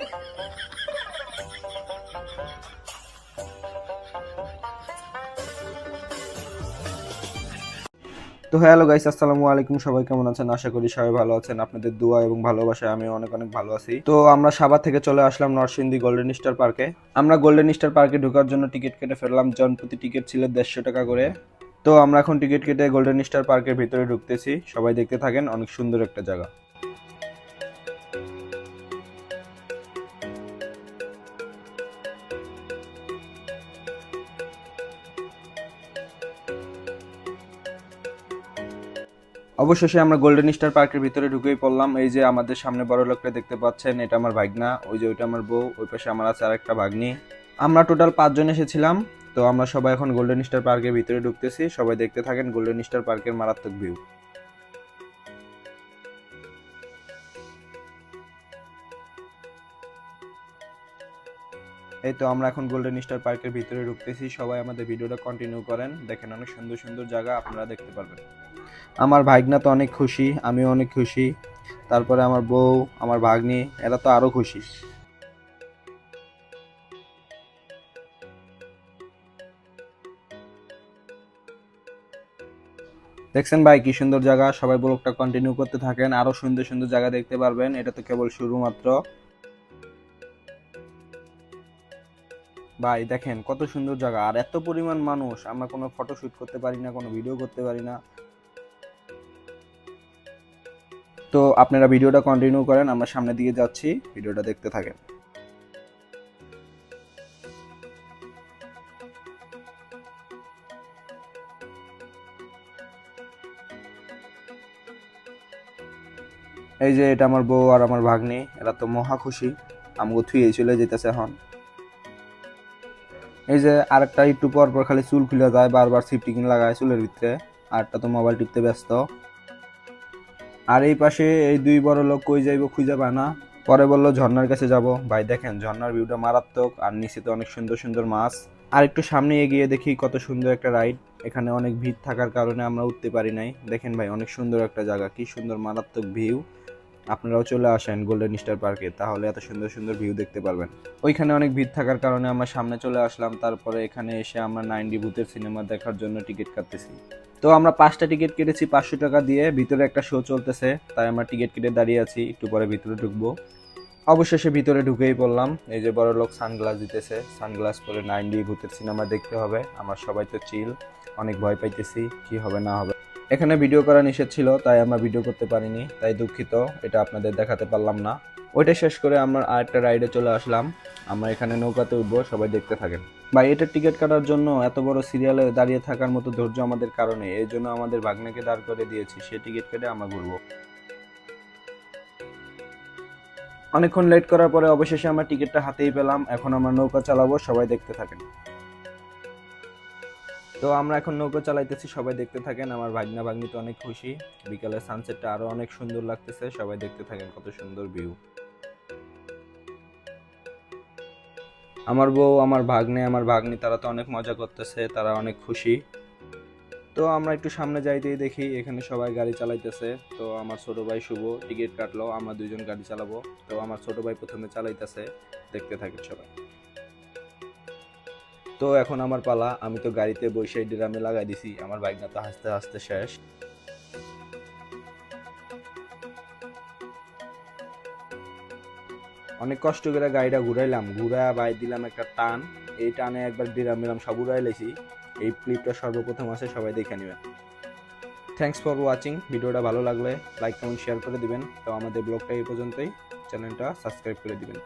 তো hello guys, আসসালামু আলাইকুম। সবাই কেমন আছেন? আশা করি সবাই ভালো আছেন। আপনাদের দোয়া এবং ভালোবাসায় আমি অনেক অনেক ভালো আছি। তো আমরা সাভার থেকে চলে আসলাম নরসিংদী গোল্ডেন স্টার পার্কে। আমরা গোল্ডেন স্টার পার্কে ঢোকার জন্য টিকিট কেটে ফেললাম। জনপ্রতি টিকিট ছিল 150 টাকা করে। তো আমরা এখন টিকিট কেটে গোল্ডেন স্টার পার্কের ভিতরে ঢুকতেছি। সবাই দেখতে থাকেন, অনেক সুন্দর একটা জায়গা। অবশেষে আমরা গোল্ডেন স্টার পার্কের ভিতরে ঢুকেই পড়লাম। এই যে আমাদের সামনে বড় লোকটা দেখতে পাচ্ছেন, এটা আমার ভাগনা। ওই যে ওইটা আমার বউ, ওই পাশে আমার আছে আরেকটা ভাগ্নি। আমরা টোটাল 5 জন এসেছিলাম। তো আমরা সবাই এখন গোল্ডেন স্টার পার্কের ভিতরে ঢুকতেছি। সবাই দেখতে থাকেন গোল্ডেন স্টার পার্কের মারাত্মক ভিউ। এই তো আমরা এখন গোল্ডেন স্টার পার্কের ভিতরে ঢুকতেছি। সবাই আমাদের ভিডিওটা কন্টিনিউ করেন, দেখেন অনেক সুন্দর সুন্দর জায়গা আপনারা দেখতে পারবেন। আমার ভাগনা তো অনেক খুশি, আমিও অনেক খুশি। তারপরে আমার বউ, আমার ভাগ্নি, এরা তো আরো খুশি। দেখছেন ভাই কি সুন্দর জায়গা। সবাই ব্লগটা কন্টিনিউ করতে থাকেন, আরো সুন্দর সুন্দর জায়গা দেখতে পারবেন। এটা তো কেবল শুরু মাত্র। ভাই দেখেন কত সুন্দর জায়গা, আর এত পরিমাণ মানুষ। আমরা কোনো ফটো শুট করতে পারি না, কোনো ভিডিও করতে পারি না। তো আপনারা ভিডিওটা কন্টিনিউ করেন, আমরা সামনের দিকে যাচ্ছি, ভিডিওটা দেখতে থাকেন। এই যে এটা আমার বউ আর আমার ভাগ্নি, এরা তো মহা খুশি। আমাকে থুয়ে চলে যেতেছে এখন। এই যে আরেকটা একটু পর পর খালি চুল খুলে যায়, বারবার সিফটিং লাগায় চুলের ভিতরে। আরটা তো মোবাইল টিপতে ব্যস্ত। আর এই পাশে এই দুই বড় লোক কই যাইবো খুঁজে পায় না। পরে বললো ঝর্ণার কাছে যাব। ভাই দেখেন ঝর্ণার ভিউটা মারাত্মক, আর নিচে তো অনেক সুন্দর সুন্দর মাছ। আর একটু সামনে এগিয়ে দেখি কত সুন্দর একটা রাইড। এখানে অনেক ভিড় থাকার কারণে আমরা উঠতে পারি নাই। দেখেন ভাই অনেক সুন্দর একটা জায়গা, কি সুন্দর মারাত্মক ভিউ। আপনারাও চলে আসেন গোল্ডেন স্টার পার্কে, তাহলে এত সুন্দর সুন্দর ভিউ দেখতে পারবেন। ওইখানে অনেক ভিড় থাকার কারণে আমরা সামনে চলে আসলাম। তারপরে এখানে এসে আমরা 9D ভূতের সিনেমা দেখার জন্য টিকিট কাটতেছি। তো আমরা 5টা টিকিট কেটেছি 500 টাকা দিয়ে। ভিতরে একটা শো চলতেছে, তাই আমরা টিকিট কেটে দাঁড়িয়ে আছি, একটু পরে ভিতরে ঢুকবো। অবশেষে ভিতরে ঢুকেই পড়লাম। এই যে বড় লোক সানগ্লাস দিতেছে, সানগ্লাস পরে 9D ভূতের সিনেমা দেখতে হবে। আমরা সবাই তো চিল, অনেক ভয় পাইতেছি কি হবে না হবে। এখানে ভিডিও করা নিষেধ ছিল, তাই আমরা ভিডিও করতে পারিনি, তাই দুঃখিত, এটা আপনাদের দেখাতে পারলাম না। ওইটা শেষ করে আমরা আরেকটা রাইডে চলে আসলাম। আমরা এখানে নৌকাতে উঠবো, সবাই দেখতে থাকেন। ভাই এটার টিকিট কাটার জন্য এত বড় সিরিয়ালে দাঁড়িয়ে থাকার মতো ধৈর্য আমাদের কারণে, এই জন্য আমাদের ভাগ্নেকে দাঁড় করে দিয়েছি, সে টিকিট কেটে আমরা ঘুরবো। অনেকক্ষণ লেট করার পরে অবশেষে আমরা টিকিটটা হাতেই পেলাম। এখন আমরা নৌকা চালাবো, সবাই দেখতে থাকেন। তো আমরা এখন নৌকা চালাইতেছি, সবাই দেখতে থাকেন। আমার ভাগনা ভাগ্নি তো অনেক খুশি। বিকালের সানসেটটা আরো অনেক সুন্দর লাগতেছে, সবাই দেখতে থাকেন কত সুন্দর ভিউ। আমার বউ, আমার ভাগ্নে, আমার ভাগ্নি, তারা তো অনেক মজা করতেছে, তারা অনেক খুশি। তো আমরা একটু সামনে যাইতেই দেখি এখানে সবাই গাড়ি চালাইতেছে। তো আমার ছোট ভাই শুভ টিকিট কাটলো, আমরা দুইজন গাড়ি চালাবো। তো আমার ছোট ভাই প্রথমে চালাইতেছে, দেখতে থাকেন সবাই। তো এখন আমার পালা, আমি তো গাড়িতে বসে ড্রামে লাগাই দিছি, আমার বাইক না তো হাসতে হাসতে শেষ। অনেক কষ্ট করে গাড়িটা ঘুরাইলাম, ঘুরায় বাই দিলাম একটা টান। এই টানে একবার ড্রাম মিরাম সব উড়াই লেছি। এই ক্লিপটা সর্বপ্রথম আছে, সবাই দেখে নেবেন। Thanks for watching. ভিডিওটা ভালো লাগলে লাইক কমেন্ট শেয়ার করে দিবেন। তো আমাদের ব্লগটা এই পর্যন্তই, চ্যানেলটা সাবস্ক্রাইব করে দিবেন।